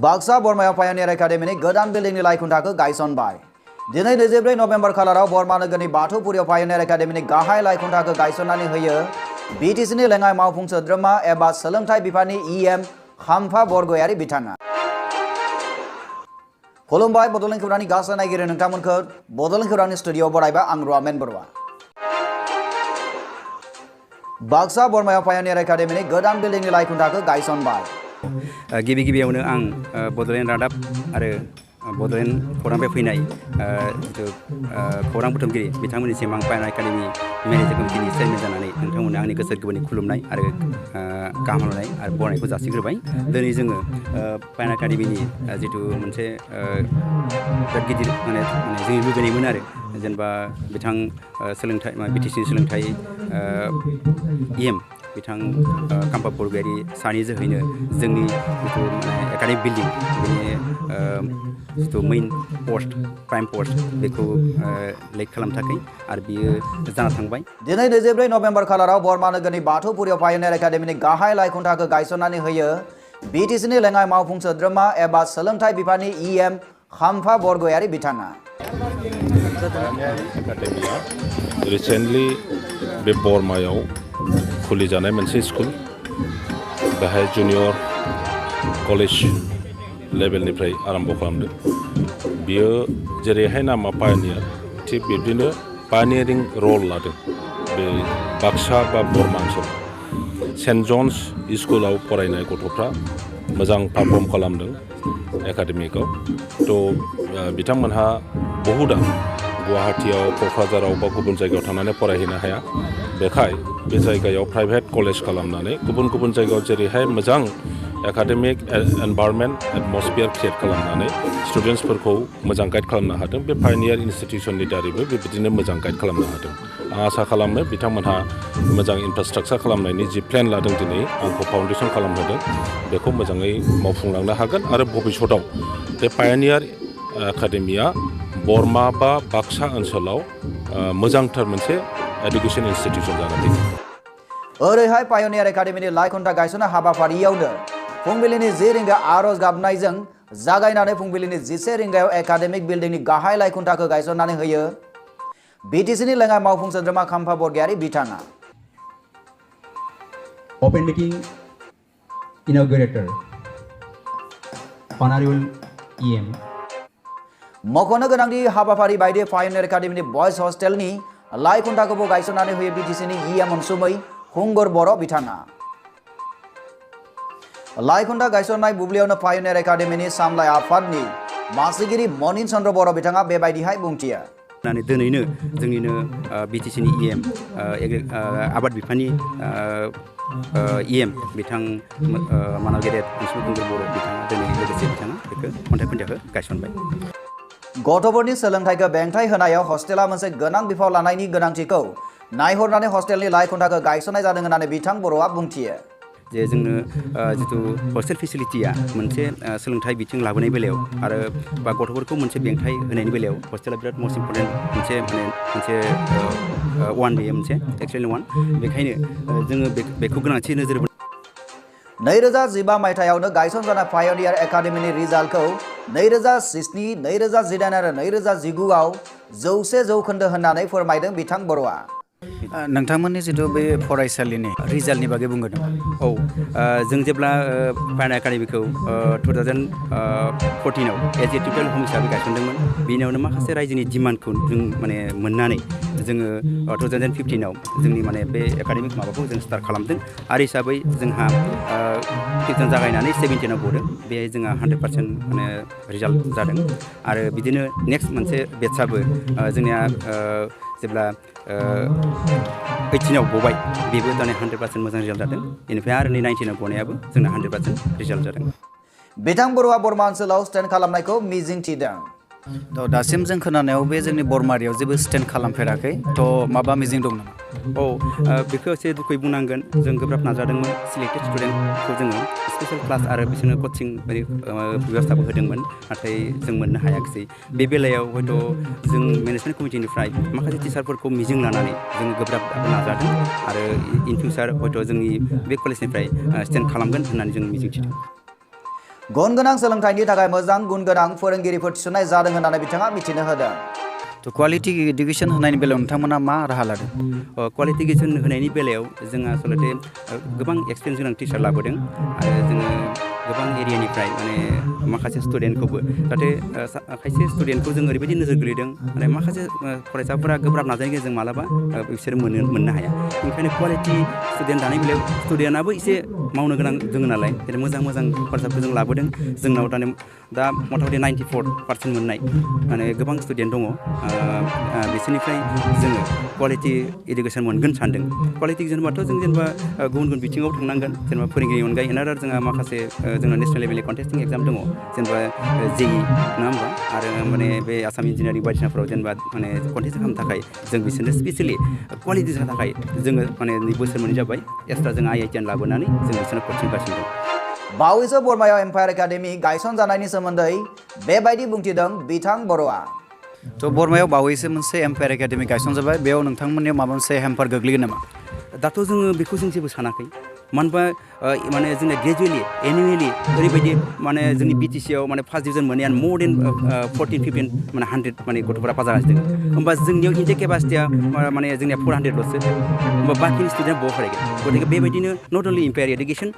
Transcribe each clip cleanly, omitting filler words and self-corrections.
Baksa बरमायाव Pioneer एकाडेमिनि गोदान बिल्डिंनि लाइखुन्थाखौ गायसनबाय। दिनै 24 November खालाराव बरमा नोगोरनि बाथौपुरियाव पायनियार एकाडेमिनि गाहाय लाइखुन्थाखौ गायसननानै होयो बिटिसिनि लेङाइ मावफुं सोद्रोमा एबा सोलोंथाइ बिफाननि EM खाम्फा बरगयारि बिथाङा। खुलुमबाय बड'लेण्ड खौरांनि गासै नायगिरि नोंथांमोनखौ बड'लेण्ड खौरांनि स्टुडिअ'आव बरायबाय आं रुवामेन बरुवा। बाक्सा बरमायाव पायनियार एकाडेमिनि गोदान बिल्डिंनि लाइखुन्थाखौ गायसनबाय। गिबि गिबियावनो आं बड'लेण्ड रादाब आरो बड'लेण्ड खौरांनिफ्राय फैनाय खौरां बुथुमगिरि बिथांमोननिसिम आं पायनियार एकाडेमि मेनेजिं कमिटिनि चेयारमेन जानानै नोंथांमोननो आंनि गोसो गोरबोनि खुलुमनाय आरो गाहाम हामलायनाय आरो बरायनायखौ जासिग्रोबाय। दिनै जोङो पायनियार एकाडेमिनि जिथु मोनसे बिराद गिदिर जोंनि लुबैनायमोन आरो जेनेबा बिथां सोलोंथाइ बिटिसिनि सोलोंथाइ EM बिथां खाम्फा बरगयारि सानि जोहैनो जोंनि जिथु एकाडेमिक बिल्डिं बेनि जिथु मेइन पस्ट प्राइम पस्ट बेखौ लेक खालामनो थाखाय आरो बियो जाना थांबाय। दिनै 24 नभेम्बर खालाराव बरमा नोगोरनि बाथौपुरियाव पायनियार एकाडेमिनि गाहाय लाइखुन्थाखौ गायसननानै होयो बिटिसिनि लेङाइ मावफुं सोद्रोमा एबा सोलोंथाइ बिफाननि EM खाम्फा बरगयारि बिथाङा। एकाडेमिया रिसेन्टलि बे बरमायाव खुलिजानाय मोनसे स्कुल बेहाय जुनियर कलेज लेभेलनिफ्राय आरम्भ खालामदों। बियो जेरैहाय नामा पायनियार थिग बिब्दिनो पायनियारिं रल लादों बे बाक्सा बा बरमा ओनसोलाव। सेन्ट जन्स स्कुलाव फरायनाय गथ'फ्रा मोजां पारफर्म खालामदों एकाडेमिकआव। थ' बिथांमोनहा बहुदा गुवाहाटियाव क'क्राझाराव बा गुबुन जायगायाव थांनानै फरायहैनो हाया। बेखाय बे जायगायाव प्राइभेट कलेज खालामनानै गुबुन गुबुन जायगायाव जेरैहाय मोजां एकाडेमिक एनभायरनमेन्ट एटमस्फियार क्रिएट खालामनानै स्टुडेन्टसफोरखौ मोजां गाइड खालामनो हादों। बे पायनियार इन्सटिटिउसननि दारैबो बेबायदिनो मोजां गाइड खालामनो हादों। आं आसा खालामो बिथांमोनहा मोजां इनफ्रास्ट्राक्चार खालामनायनि जि प्लेन लादों दिनै आंखौ फाउन्डेसन खालामहोदों बेखौ मोजाङै मावफुंलांनो हागोन आरो भबिष्यताव बे पायनियार एकाडेमिया बरमा बा बाक्सा ओनसोलाव मोजांथार मोनसे एडुकेसन इन्सटिटिउसन जानानै फैदों। ओरैहाय पायनियार एकाडेमिनि लाइखुन्था गायसननाय हाबाफारियावनो फुंबिलिनि 10 रिंगा आरज गाबनायजों जागायनानै फुंबिलिनि 11 रिंगायाव एकाडेमिक बिल्डिंनि गाहाय लाइखुन्थाखौ गायसननानै होयो बिटिसिनि लेङाइ मावफुं सोद्रोमा खाम्फा बरगयारि बिथाङा। Open meeting inaugurator Honorable EM मख'नो गोनांदि हाबाफारि बायदि पायनियार एकाडेमिनि बयज हस्टेलनि लाइखुन्थाखौबो गायसननानै होयो बिटिसिनि EM अनसुमै खुंगुर बर' बिथाङा। लाइखुन्था गायसननाय बुब्लियावनो पायनियार एकाडेमिनि सामलाय आफादनि मासिगिरि मनिन चन्द्र बर' बिथाङा बेबायदिहाय बुंथियो। दिनैनो जोंनिनो बिटिसिनि EM आबाद बिफाननि EM बिथां मानाव गेदेर अनसुमै खुंगुर बर' बिथाङा दिनै लोगोसे बिथाङा बेखौ खन्थाइ खुन्थियाखौ गायसनबाय। गथ'फोरनि सोलोंथाइखौ बेंथाइ होनायाव हस्टेला मोनसे गोनां बिफाव लानायनि गोनांथिखौ नायहरनानै हस्टेलनि लाइखुन्थाखौ गायसननाय जादों होननानै बिथां बर'आ बुंथियो। जे जोंनो जिथु हस्टेल फेसिलिटिया मोनसे सोलोंथाइ बिथिं लाबोनाय बेलायाव आरो बा गथ'फोरखौ मोनसे बेंथाइ होनायनि बेलायाव हस्टेला बिराद मस्ट इम्परटेन्ट मोनसे वान बेयो मोनसे एक्सुवेलि वान। बेखायनो जोङो बेखौ गोनांथि नोजोर 2015 मायथाइयावनो गायसनजानाय पायनियार एकाडेमिनि रिजाल्टखौ 2017, 2018 आरो 2019आव 100% होननानै फोरमायदों बिथां बर'आ। नोंथांमोननि जिथु बे फरायसालिनि रिजाल्टनि बागै बुंगोन। औ जों जेब्ला पायनियार एकाडेमिखौ 2014आव एज ए टिउटरियेल हम हिसाबै गायसनदोंमोन बेनियावनो माखासे रायजोनि डिमान्डखौ जों मोननानै जोङो 2015आव जोंनि बे एकाडेमिक माबाखौ जों स्टार्ट खालामदों आरो हिसाबै जोंहा 15 जागायनानै 17आव गदों। बेहाय जोंहा 100% रिजाल्ट जादों आरो बिदिनो नेक्स्ट मोनसे बेटसाबो जोंनिया जेब्ला 18आव गबाय बेबो दानि 100% मोजां रिजाल्ट जादों। बेनिफ्राय आरो 19आव गनायाबो जोंना 100% रिजाल्ट जादों। बिथां बर'आ बरमा ओनसोलाव स्टेन्ड खालामनायखौ मिजिंथिदों। दासिम जों खोनानायाव बे जोंनि बरमारियाव जेबो स्टेन्ड खालामफेराखै थ' माबा मिजिं दं नामा? औ बेखौ एसे दुखुयै बुंनांगोन जों गोब्राब नाजादोंमोन सिलेक्टेड स्टुडेन्टखौ जोङो स्पेशल क्लास आरो बिसोरनो कचिं बेबस्थाबो होदोंमोन नाथाय जों मोननो हायाखिसै। बे बेलायाव हयथ' जों मेनेजमेन्ट कमिटिनिफ्राय माखासे टिचारफोरखौ मिजिं लानानै जों गोब्राब नाजादों आरो इन फिउचार हयथ' जोंनि बे कलेजनिफ्राय स्टेन्ड खालामगोन होननानै जों मिजिंथिदों। गुन गोनां सोलोंथाइनि थाखाय मोजां गुन गोनां फोरोंगिरिफोर थिसननाय जादों होननानै बिथाङा मिथिनो होदों। तो क्वालिटी इडुकेशन होनायनि बेलायाव नोंथांमोना मा राहा लादों? क्वालिटी इडुकेशन होनायनि बेलायाव जोंहा आसलते गोबां एक्सपिरियेन्स गोनां टिचार लाबोदों आरो जोङो गोबां एरियानिफ्राय माने माखासे स्टुडेन्टखौबो जाहाथे खायसे स्टुडेन्टखौ जों ओरैबायदि नोजोर गोलैदों माने माखासे फरायसाफोरा गोब्राब नाजानायनि गेजेरजों मालाबा बिसोर मोननो हाया। ओंखायनो क्वालिटी स्टुडेन्ट दानाय बेलायाव स्टुडेन्टआबो एसे मावनो गोनां दङ नालाय जेरै मोजां फरायसाफोरखौ जों लाबोदों। जोंनाव दा मथा मथि 94% मोननाय माने गोबां स्टुडेन्ट दङ। बिसोरनिफ्राय जोङो क्वालिटी इडुकेसन मोनगोन सानदों। क्वालिटी इडुकेसन होनबाथ' जों जेनेबा गुबुन बिथिङाव थांनांगोन जेनेबा फोरोंगिरिनि अनगायै एनादार जोंहा माखासे जोंना नेसनेल लेभेलनि कन्टेस्टिं एग्जाम दङ जेनेबा JEE नङा होमबा आरो माने बे आसाम इन्जिनियारिं बायदिसिनाफोराव जेनेबा माने कन्टेस्ट खालामनो थाखाय जों बिसोरनो स्पेसियेलि क्वालिटी जानो थाखाय जोङो माने बोसोर मोननै जाबाय एक्सट्रा जों IITN लाबोनानै जों बिसोरनो कचिं गासिनो दं। बावैसो बरमायाव एम्पायार एकाडेमि गायसनजानायनि सोमोन्दै बेबायदि बुंथिदों बिथां बर'आ। तो बरमायाव बावैसो मोनसे एम्पायार एकाडेमि गायसनजाबाय, बेयाव नोंथांमोननियाव माबा मोनसे हेम्पार गोग्लैगोन नामा? दाथ' जोङो बेखौ जों जेबो सानाखै मानो होनबा माने जोंना ग्रेजुवेलि एनुवेलि ओरैबायदि माने जोंनि BTC आव माने फार्स्ट डिभिजन मोननाया मर देन 14-15 माने 100 माने गथ'फोरा पास जागासिनो दङ। होमबा जोंनियाव इनटेक केपासिटिया माने जोंनिया 400ल'सो। होमबा बाखिनि स्टुडेन्टआ बहा फरायगोन? गतिके बेबायदिनो not only इम्पायार education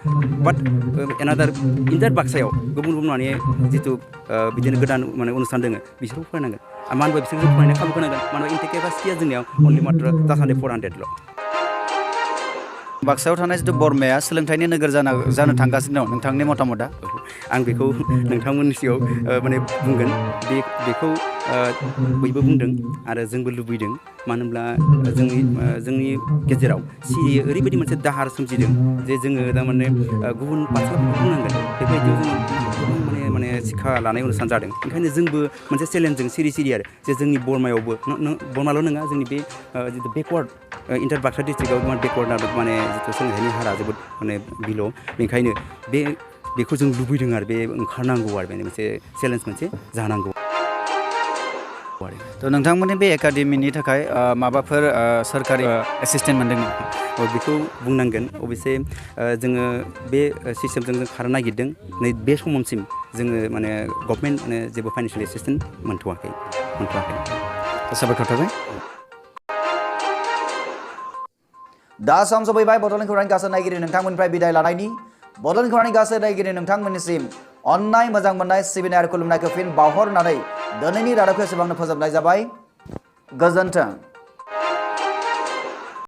but एनादार in that बाक्सायाव गुबुन माने जिथु बिदिनो गोदान माने अनुस्थान दङ बिसोरखौ फरायनांगोन। मानो होनबा बिसोरखौ फरायनो खाबु होनांगोन। मानो होनबा इनटेक केपासिटिया जोंनियाव अनलि मात्र जास्ट 400ल'। बाक्सायाव थानाय जिथु बरमाया सोलोंथाइनि नोगोर जानो थांगासिनो दं, नोंथांनि मतामतआ? आं बेखौ नोंथांमोननि सिगाङाव माने बुंगोन बेखौ बयबो बुंदों आरो जोंबो लुबैदों। मानो होनब्ला जोंनि गेजेराव सिरियै ओरैबायदि मोनसे दाहार सोमजिदों जे जोङो थारमाने गुबुन बाथ्राफोरखौ बुंनांगोन। बेबायदियाव जोङो गोबां माने शिक्षा लानाय अनुस्थान जादों। ओंखायनो जोंबो मोनसे चेलेन्जजों सिरि आरो जे जोंनि बरमायावबो बरमाल' नङा जोंनि बे जिथु बेकवार्ड इन्टार बाक्सा डिस्ट्रिक्टआव बेकवार्ड माने जिथु सोलोंथाइनि हारा जोबोद माने बिल'। बेनिखायनो बेखौ जों लुबैदों आरो बे ओंखारनांगौ आरो बेनि मोनसे चेलेन्ज मोनसे जानांगौ। तो नोंथांमोननि बे एकाडेमिनि थाखाय माबाफोर सोरखारि एसिस्टेन्ट मोनदों नामा? बेखौ बुंनांगोन। अबयसे जोङो बे सिस्टेमजों जों खारनो नागिरदों। नै बे समसिम जोङो माने गभर्नमेन्ट माने जेबो फाइनान्सियेल एसिस्टेन्ट मोनथ'वाखै। साबायखर थाबाय। दा सम सफैबाय बड'लेण्ड खौरांनि गासै नायगिरि नोंथांमोननिफ्राय बिदाय लानायनि। बड'लेण्ड खौरांनि गासै नायगिरि नोंथांमोननिसिम अननाय मोजां मोननाय सिबिनाय आरो खुलुमनायखौ फिन बावहरनानै दिनैनि रादाबखौ एसेबांनो फोजोबनाय जाबाय। गोजोन्थों।